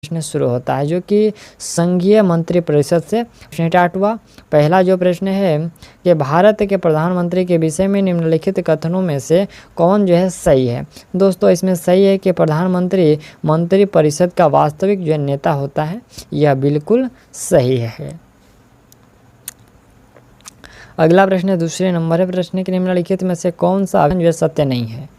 प्रश्न शुरू होता है जो कि संघीय मंत्री परिषद से स्टार्ट हुआ। पहला जो प्रश्न है कि भारत के प्रधानमंत्री के विषय में निम्नलिखित कथनों में से कौन जो है सही है। दोस्तों इसमें सही है कि प्रधानमंत्री मंत्री परिषद का वास्तविक जो नेता होता है, यह बिल्कुल सही है। अगला प्रश्न दूसरे नंबर है। प्रश्न के निम्नलिखित में से कौन सा जो सत्य नहीं है।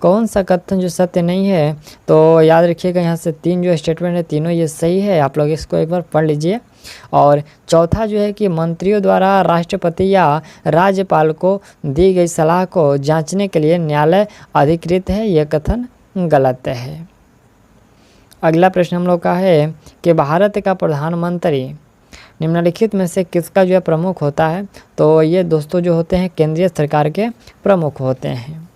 कौन सा कथन जो सत्य नहीं है, तो याद रखिएगा यहाँ से 3 जो स्टेटमेंट है तीनों ये सही है। आप लोग इसको एक बार पढ़ लीजिए। और चौथा जो है कि मंत्रियों द्वारा राष्ट्रपति या राज्यपाल को दी गई सलाह को जांचने के लिए न्यायालय अधिकृत है, यह कथन गलत है। अगला प्रश्न हम लोग का है कि भारत का प्रधानमंत्री निम्नलिखित में से किसका जो है प्रमुख होता है। तो ये दोस्तों जो होते हैं केंद्रीय सरकार के प्रमुख होते हैं।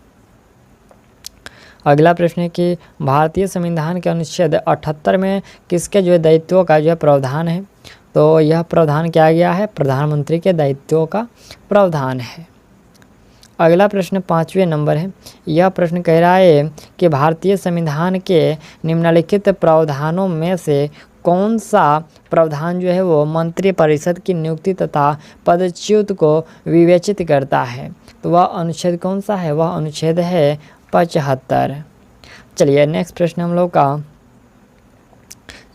अगला प्रश्न है कि भारतीय संविधान के अनुच्छेद 78 में किसके जो है दायित्वों का जो है प्रावधान है। तो यह प्रावधान क्या गया है, प्रधानमंत्री के दायित्वों का प्रावधान है। अगला प्रश्न 5वें नंबर है। यह प्रश्न कह रहा है कि भारतीय संविधान के निम्नलिखित प्रावधानों में से कौन सा प्रावधान जो है वो मंत्री परिषद की नियुक्ति तथा पदच्युत को विवेचित करता है। तो वह अनुच्छेद कौन सा है, वह अनुच्छेद है 75। चलिए नेक्स्ट प्रश्न हम लोग का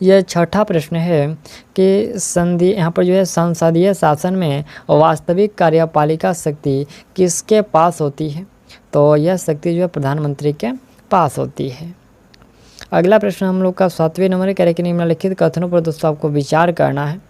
यह छठा प्रश्न है कि संधि यहाँ पर जो है संसदीय शासन में वास्तविक कार्यपालिका शक्ति किसके पास होती है। तो यह शक्ति जो है प्रधानमंत्री के पास होती है। अगला प्रश्न हम लोग का 7वें नंबर है। कह रहे कि निम्नलिखित कथनों पर दोस्तों आपको विचार करना है।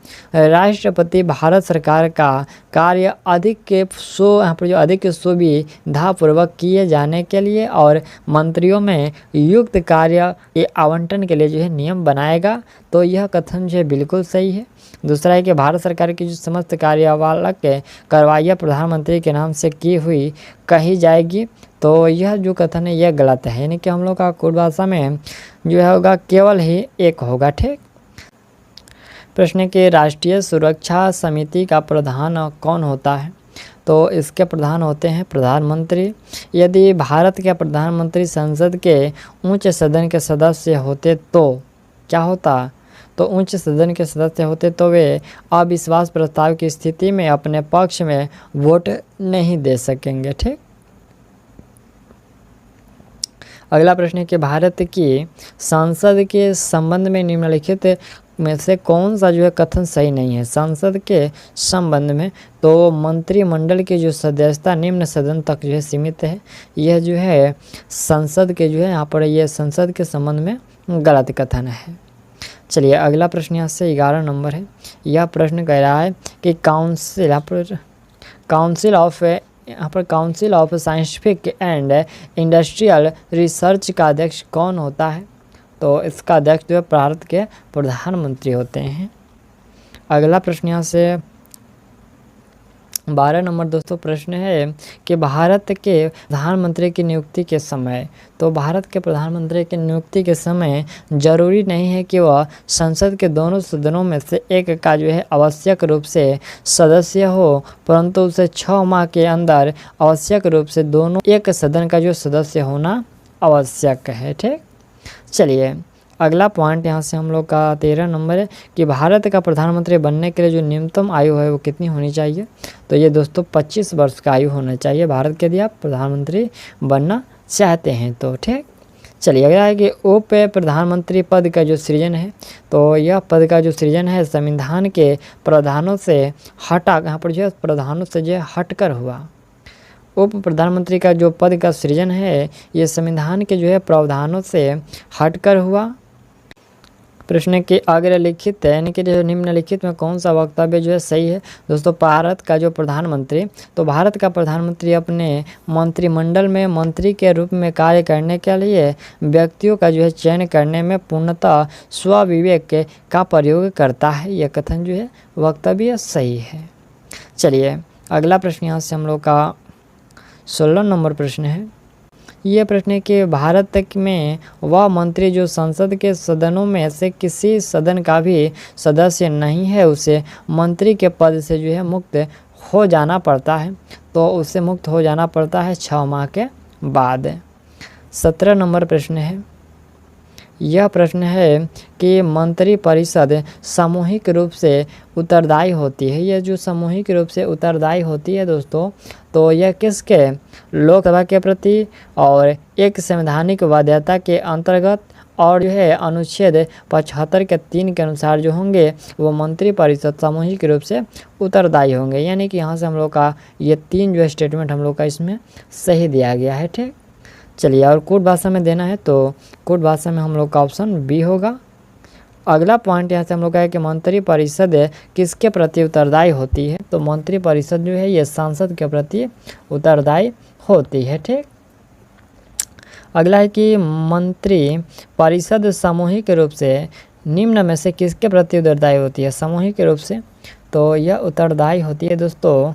राष्ट्रपति भारत सरकार का कार्य यहाँ पर जो अधिक सुविधापूर्वक किए जाने के लिए और मंत्रियों में युक्त कार्य के आवंटन के लिए जो है नियम बनाएगा। तो यह कथन जो है बिल्कुल सही है। दूसरा है कि भारत सरकार की जो समस्त कार्यवालक कार्रवाइयाँ प्रधानमंत्री के नाम से की हुई कही जाएगी। तो यह जो कथन है यह गलत है, यानी कि हम लोग का कोड भाषा में जो है होगा केवल ही एक होगा। ठीक। प्रश्न के राष्ट्रीय सुरक्षा समिति का प्रधान कौन होता है। तो इसके प्रधान होते हैं प्रधानमंत्री। यदि भारत के प्रधानमंत्री संसद के उच्च सदन के सदस्य होते तो क्या होता, तो उच्च सदन के सदस्य होते तो वे अविश्वास प्रस्ताव की स्थिति में अपने पक्ष में वोट नहीं दे सकेंगे। ठीक। अगला प्रश्न है कि भारत की संसद के संबंध में निम्नलिखित में से कौन सा जो है कथन सही नहीं है। संसद के संबंध में तो मंत्रिमंडल की जो सदस्यता निम्न सदन तक जो है सीमित है। यह जो है संसद के जो है यहाँ पर यह संसद के संबंध में गलत कथन है। चलिए अगला प्रश्न यहाँ से 11 नंबर है। यह प्रश्न कह रहा है कि council of scientific and industrial research का अध्यक्ष कौन होता है। तो इसका अध्यक्ष जो है भारत के प्रधानमंत्री होते हैं। अगला प्रश्न यहाँ से 12 नंबर दोस्तों प्रश्न है कि भारत के प्रधानमंत्री की नियुक्ति के समय, तो भारत के प्रधानमंत्री की नियुक्ति के समय जरूरी नहीं है कि वह संसद के दोनों सदनों में से एक का जो है आवश्यक रूप से सदस्य हो, परंतु उसे 6 माह के अंदर आवश्यक रूप से दोनों एक सदन का जो सदस्य होना आवश्यक है। ठीक। चलिए अगला पॉइंट यहाँ से हम लोग का 13 नंबर है कि भारत का प्रधानमंत्री बनने के लिए जो न्यूनतम आयु है वो कितनी होनी चाहिए। तो ये दोस्तों 25 वर्ष का आयु होना चाहिए भारत के, यदि आप प्रधानमंत्री बनना चाहते हैं तो। ठीक। चलिए अगला है कि उप प्रधानमंत्री पद का जो सृजन है, तो यह पद का जो सृजन है संविधान के प्रावधानों से यहाँ पर जो है प्रावधानों से जो हट कर हुआ। उप प्रधानमंत्री का जो पद का सृजन है ये संविधान के जो है प्रावधानों से हटकर हुआ। प्रश्न के आगे लिखित है यानी कि जो निम्नलिखित में कौन सा वक्तव्य जो है सही है। दोस्तों भारत का जो प्रधानमंत्री, तो भारत का प्रधानमंत्री अपने मंत्रिमंडल में मंत्री के रूप में कार्य करने के लिए व्यक्तियों का जो है चयन करने में पूर्णतः स्वविवेक का प्रयोग करता है। यह कथन जो है वक्तव्य सही है। चलिए अगला प्रश्न यहाँ से हम लोग का 16 नंबर प्रश्न है। ये प्रश्न है कि भारत में वह मंत्री जो संसद के सदनों में से किसी सदन का भी सदस्य नहीं है उसे मंत्री के पद से जो है मुक्त हो जाना पड़ता है। तो उससे मुक्त हो जाना पड़ता है 6 माह के बाद। 17 नंबर प्रश्न है यह प्रश्न है कि मंत्रिपरिषद सामूहिक रूप से उत्तरदायी होती है। यह जो सामूहिक रूप से उत्तरदायी होती है दोस्तों, तो यह किसके, लोकसभा के प्रति और एक संवैधानिक बाध्यता के अंतर्गत, और जो है अनुच्छेद 75 के 3 के अनुसार जो होंगे वो मंत्रिपरिषद सामूहिक रूप से उत्तरदायी होंगे। यानी कि यहाँ से हम लोग का ये 3 जो स्टेटमेंट हम लोग का इसमें सही दिया गया है। ठीक, चलिए, और कूट भाषा में देना है तो कूट भाषा में हम लोग का ऑप्शन बी होगा। अगला पॉइंट यहाँ से हम लोग का है कि मंत्रिपरिषद किसके प्रति उत्तरदायी होती है, तो मंत्रिपरिषद जो है ये सांसद के प्रति उत्तरदायी होती है। ठीक, अगला है कि मंत्रिपरिषद सामूहिक रूप से निम्न में से किसके प्रति उत्तरदायी होती है सामूहिक रूप से, तो यह उत्तरदायी होती है दोस्तों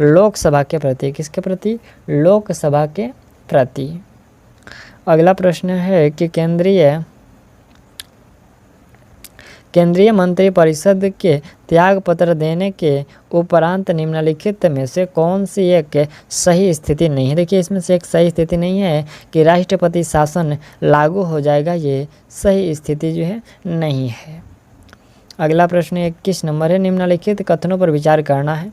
लोकसभा के प्रति। किसके प्रति, लोकसभा के प्रति। अगला प्रश्न है कि केंद्रीय मंत्रिपरिषद के त्याग पत्र देने के उपरांत निम्नलिखित में से कौन सी एक सही स्थिति नहीं है। देखिए, इसमें से एक सही स्थिति नहीं है कि राष्ट्रपति शासन लागू हो जाएगा, ये सही स्थिति जो है नहीं है। अगला प्रश्न 21 नंबर है, निम्नलिखित कथनों पर विचार करना है।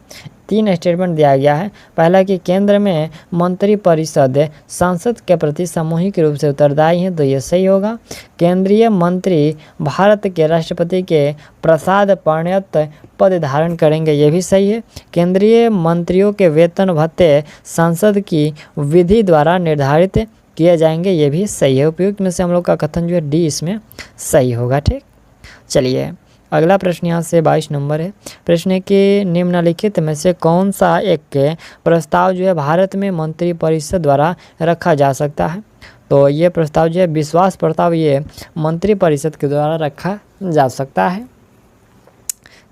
3 स्टेटमेंट दिया गया है। पहला कि केंद्र में मंत्रिपरिषद सांसद के प्रति सामूहिक रूप से उत्तरदायी है, तो ये सही होगा। केंद्रीय मंत्री भारत के राष्ट्रपति के प्रसाद परिणत पद धारण करेंगे, ये भी सही है। केंद्रीय मंत्रियों के वेतन भत्ते सांसद की विधि द्वारा निर्धारित किए जाएंगे, ये भी सही है। उपयुक्त में से हम लोग का कथन जो है डी इसमें सही होगा। ठीक, चलिए, अगला प्रश्न यहाँ से 22 नंबर है। प्रश्न है कि निम्नलिखित में से कौन सा एक प्रस्ताव जो है भारत में मंत्रिपरिषद द्वारा रखा जा सकता है, तो ये प्रस्ताव जो है विश्वास प्रस्ताव, ये मंत्रिपरिषद के द्वारा रखा जा सकता है।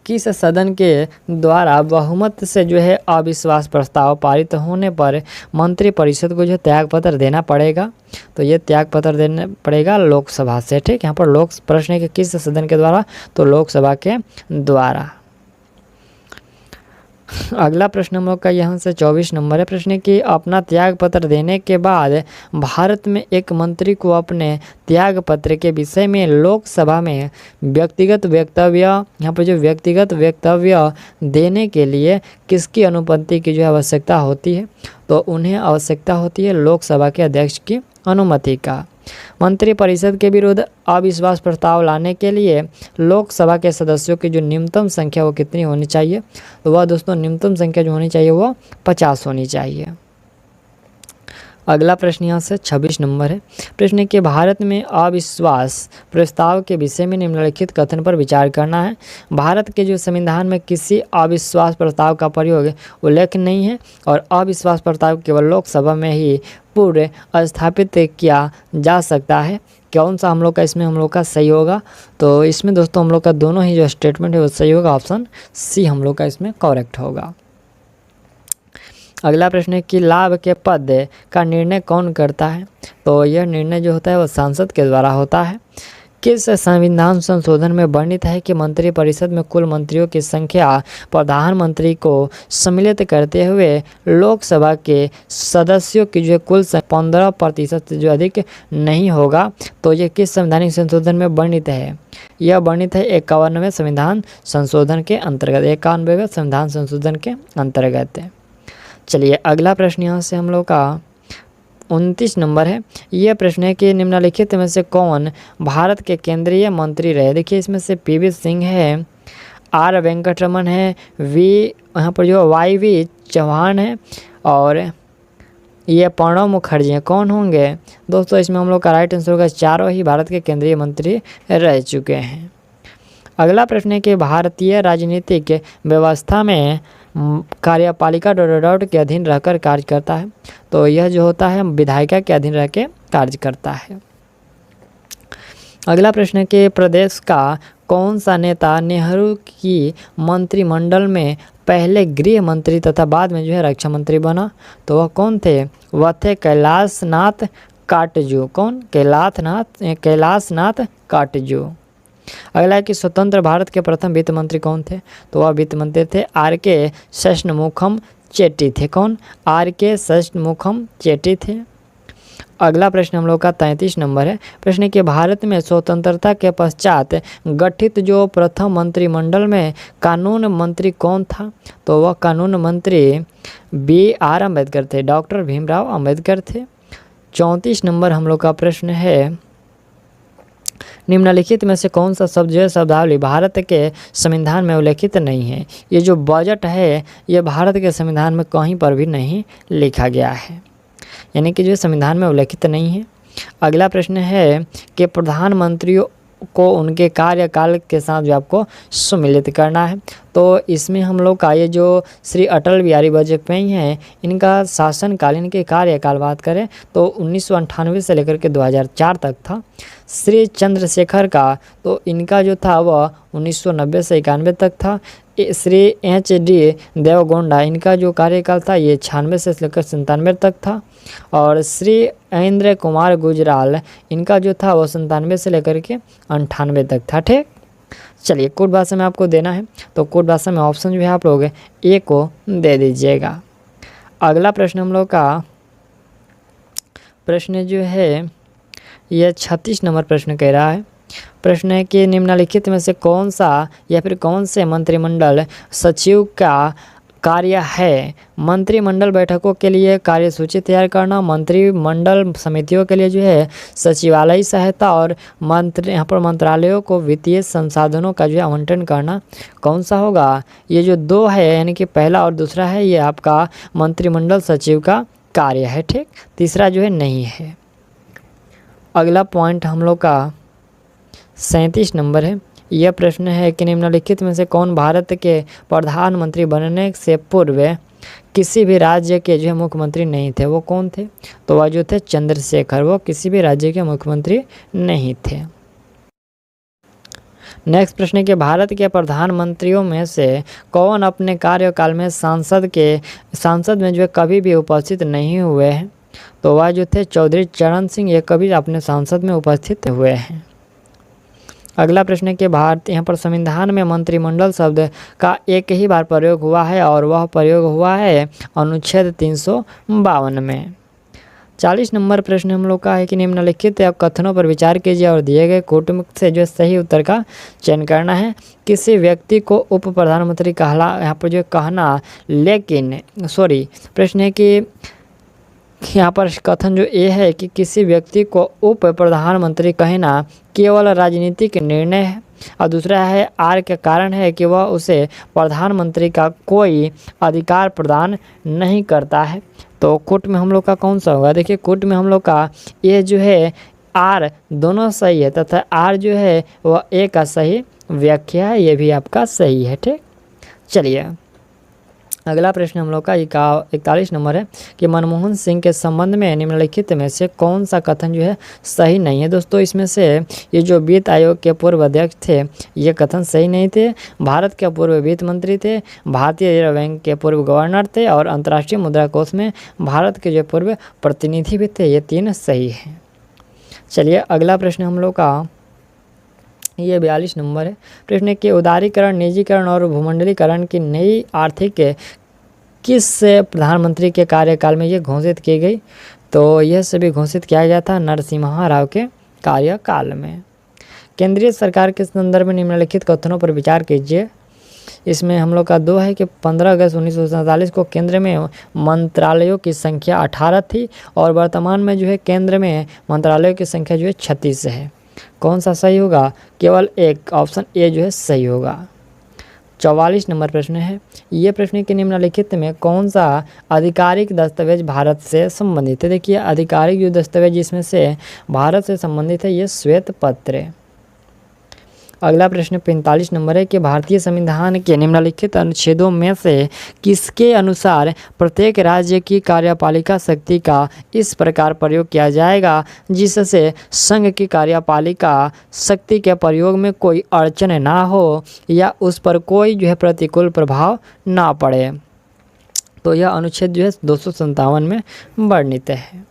किस सदन के द्वारा बहुमत से जो है अविश्वास प्रस्ताव पारित होने पर मंत्रिपरिषद को जो त्यागपत्र देना पड़ेगा, तो ये त्यागपत्र देना पड़ेगा लोकसभा से। ठीक, यहाँ पर प्रश्न है कि किस सदन के द्वारा, तो लोकसभा के द्वारा। अगला प्रश्न हम लोग का यहाँ से 24 नंबर है। प्रश्न है कि अपना त्याग पत्र देने के बाद भारत में एक मंत्री को अपने त्याग पत्र के विषय में लोकसभा में व्यक्तिगत वक्तव्य, यहाँ पर जो व्यक्तिगत वक्तव्य देने के लिए किसकी अनुमति की जो आवश्यकता होती है, तो उन्हें आवश्यकता होती है लोकसभा के अध्यक्ष की अनुमति का। मंत्रिपरिषद के विरुद्ध अविश्वास प्रस्ताव लाने के लिए लोकसभा के सदस्यों की जो न्यूनतम संख्या वो कितनी होनी चाहिए, तो वह दोस्तों न्यूनतम संख्या जो होनी चाहिए वो 50 होनी चाहिए। अगला प्रश्न यहाँ से 26 नंबर है। प्रश्न है कि भारत में अविश्वास प्रस्ताव के विषय में निम्नलिखित कथन पर विचार करना है। भारत के जो संविधान में किसी अविश्वास प्रस्ताव का प्रयोग उल्लेख नहीं है और अविश्वास प्रस्ताव केवल लोकसभा में ही पूर्व स्थापित किया जा सकता है। कौन सा हम लोग का इसमें हम लोग का सही होगा, तो इसमें दोस्तों हम लोग का दोनों ही जो स्टेटमेंट है वो सही होगा। ऑप्शन सी हम लोग का इसमें करेक्ट होगा। अगला प्रश्न है कि लाभ के पद का निर्णय कौन करता है, तो यह निर्णय जो होता है वो सांसद के द्वारा होता है। किस संविधान संशोधन में वर्णित है कि मंत्रिपरिषद में कुल मंत्रियों की संख्या प्रधानमंत्री को सम्मिलित करते हुए लोकसभा के सदस्यों की जो कुल 15% से जो अधिक नहीं होगा, तो ये किस संवैधानिक संशोधन में वर्णित है, यह वर्णित है 51वें संविधान संशोधन के अंतर्गत, 91वें संविधान संशोधन के अंतर्गत। चलिए, अगला प्रश्न यहाँ से हम लोग का 29 नंबर है। यह प्रश्न है कि निम्नलिखित में से कौन भारत के केंद्रीय मंत्री रहे। देखिए, इसमें से पीवी सिंह है, आर वेंकटरमन है, यहाँ पर जो YV चौहान है और ये प्रणब मुखर्जी हैं। कौन होंगे दोस्तों, इसमें हम लोग का राइट आंसर होगा चारों ही भारत के केंद्रीय मंत्री रह चुके हैं। अगला प्रश्न है कि भारतीय राजनीतिक व्यवस्था में कार्यपालिका के अधीन रहकर कार्य करता है, तो यह जो होता है विधायिका के अधीन रह के कार्य करता है। अगला प्रश्न है कि प्रदेश का कौन सा नेता नेहरू की मंत्रिमंडल में पहले गृह मंत्री तथा बाद में जो है रक्षा मंत्री बना, तो वह कौन थे, वह थे कैलाशनाथ काटजू। कौन, कैलाशनाथ काटजू। अगला है कि स्वतंत्र भारत के प्रथम वित्त मंत्री कौन थे, तो वह वित्त मंत्री थे RK षण्मुखम चेट्टी थे। कौन, RK षण्मुखम चेट्टी थे। अगला प्रश्न हम लोग का 33 नंबर है। प्रश्न है कि भारत में स्वतंत्रता के पश्चात गठित जो प्रथम मंत्रिमंडल में कानून मंत्री कौन था? तो वह कानून मंत्री BR अम्बेडकर थे, डॉक्टर भीमराव अम्बेडकर थे। 34 नंबर हम लोग का प्रश्न है, निम्नलिखित में से कौन सा शब्द जो है शब्दावली भारत के संविधान में उल्लेखित नहीं है? ये जो बजट है ये भारत के संविधान में कहीं पर भी नहीं लिखा गया है, यानी कि जो संविधान में उल्लेखित नहीं है। अगला प्रश्न है कि प्रधानमंत्रियों को उनके कार्यकाल के साथ जो आपको सम्मिलित करना है। तो इसमें हम लोग का ये जो श्री अटल बिहारी वाजपेयी हैं, इनका शासनकाल, इनके कार्यकाल बात करें तो 1998 से लेकर के 2004 तक था। श्री चंद्रशेखर का तो इनका जो था वह 1990 से 91 तक था। श्री HD देवगौड़ा, इनका जो कार्यकाल था ये 96 से लेकर 97 तक था। और श्री इंद्र कुमार गुजराल, इनका जो था वो 97 से लेकर के 98 तक था। ठीक, चलिए कोड भाषा में आपको देना है तो कोड भाषा में ऑप्शन जो है आप लोग ए को दे दीजिएगा। अगला प्रश्न हम लोग का प्रश्न जो है यह 36 नंबर प्रश्न कह रहा है। प्रश्न है कि निम्नलिखित में से कौन सा या फिर कौन से मंत्रिमंडल सचिव का कार्य है? मंत्रिमंडल बैठकों के लिए कार्यसूची तैयार करना, मंत्रिमंडल समितियों के लिए जो है सचिवालय सहायता, और यहाँ पर मंत्रालयों को वित्तीय संसाधनों का जो है आवंटन करना। कौन सा होगा? ये जो दो है यानी कि पहला और दूसरा है ये आपका मंत्रिमंडल सचिव का कार्य है। ठीक, तीसरा जो है नहीं है। अगला पॉइंट हम लोग का 37 नंबर है। यह प्रश्न है कि निम्नलिखित में से कौन भारत के प्रधानमंत्री बनने से पूर्व किसी भी राज्य के जो है मुख्यमंत्री नहीं थे? वो कौन थे? तो वह जो थे चंद्रशेखर, वो किसी भी राज्य के मुख्यमंत्री नहीं थे। नेक्स्ट प्रश्न है कि भारत के प्रधानमंत्रियों में से कौन अपने कार्यकाल में सांसद में जो है कभी भी उपस्थित नहीं हुए हैं? तो वह जो थे चौधरी चरण सिंह, ये कभी अपने संसद में उपस्थित हुए हैं। अगला प्रश्न है कि भारत यहाँ पर संविधान में मंत्रिमंडल शब्द का एक ही बार प्रयोग हुआ है और वह प्रयोग हुआ है अनुच्छेद 352 में। 40 नंबर प्रश्न हम लोग का है कि निम्नलिखित कथनों पर विचार कीजिए और दिए गए कोट से जो सही उत्तर का चयन करना है। किसी व्यक्ति को उप प्रधानमंत्री यहाँ पर जो कहना, लेकिन प्रश्न है कि यहाँ पर कथन जो ये है कि किसी व्यक्ति को उप प्रधानमंत्री कहना केवल राजनीतिक निर्णय है, और दूसरा है आर के कारण है कि वह उसे प्रधानमंत्री का कोई अधिकार प्रदान नहीं करता है। तो कोट में हम लोग का कौन सा होगा? देखिए कोट में हम लोग का ये जो है आर दोनों सही है तथा आर जो है वह ए का सही व्याख्या है, ये भी आपका सही है। ठीक, चलिए अगला प्रश्न हम लोग का 41 नंबर है कि मनमोहन सिंह के संबंध में निम्नलिखित में से कौन सा कथन जो है सही नहीं है? दोस्तों इसमें से ये जो वित्त आयोग के पूर्व अध्यक्ष थे ये कथन सही नहीं थे, भारत के पूर्व वित्त मंत्री थे, भारतीय रिजर्व बैंक के पूर्व गवर्नर थे और अंतर्राष्ट्रीय मुद्रा कोष में भारत के जो पूर्व प्रतिनिधि भी थे, ये 3 सही हैं। चलिए अगला प्रश्न हम लोग का ये 42 नंबर है। प्रश्न के उदारीकरण, निजीकरण और भूमंडलीकरण की नई आर्थिक किस प्रधानमंत्री के कार्यकाल में ये घोषित की गई? तो यह सभी घोषित किया गया था नरसिम्हा राव के कार्यकाल में। केंद्रीय सरकार के संदर्भ में निम्नलिखित कथनों पर विचार कीजिए। इसमें हम लोग का 2 है कि 15 अगस्त 1947 को केंद्र में मंत्रालयों की संख्या 18 थी और वर्तमान में जो है केंद्र में मंत्रालयों की संख्या जो है 36 है। कौन सा सही होगा? केवल एक, ऑप्शन ए जो है सही होगा। 44 नंबर प्रश्न है। ये प्रश्न के निम्नलिखित में कौन सा आधिकारिक दस्तावेज भारत से संबंधित है? देखिए आधिकारिक जो दस्तावेज इसमें से भारत से संबंधित है ये श्वेत पत्र है। अगला प्रश्न 45 नंबर है कि भारतीय संविधान के निम्नलिखित अनुच्छेदों में से किसके अनुसार प्रत्येक राज्य की कार्यपालिका शक्ति का इस प्रकार प्रयोग किया जाएगा जिससे संघ की कार्यपालिका शक्ति के प्रयोग में कोई अड़चन ना हो या उस पर कोई जो है प्रतिकूल प्रभाव ना पड़े? तो यह अनुच्छेद जो है 257 में वर्णित है।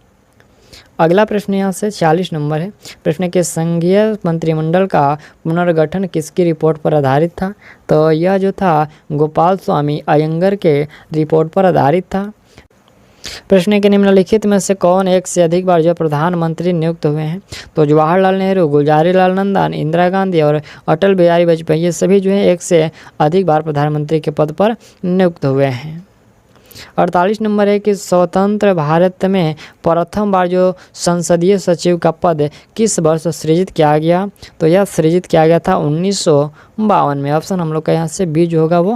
अगला प्रश्न यहाँ से 40 नंबर है। प्रश्न के संघीय मंत्रिमंडल का पुनर्गठन किसकी रिपोर्ट पर आधारित था? तो यह जो था गोपाल स्वामी अयंगर के रिपोर्ट पर आधारित था। प्रश्न है कि निम्नलिखित में से कौन एक से अधिक बार जो प्रधानमंत्री नियुक्त हुए हैं? तो जवाहरलाल नेहरू, गुलजारीलाल नंदा, इंदिरा गांधी और अटल बिहारी वाजपेयी, ये सभी जो है एक से अधिक बार प्रधानमंत्री के पद पर नियुक्त हुए हैं। 48 नंबर है कि स्वतंत्र भारत में प्रथम बार जो संसदीय सचिव का पद किस वर्ष सृजित किया गया? तो यह सृजित किया गया था 1952 में। ऑप्शन हम लोग का यहाँ से बी जो होगा वो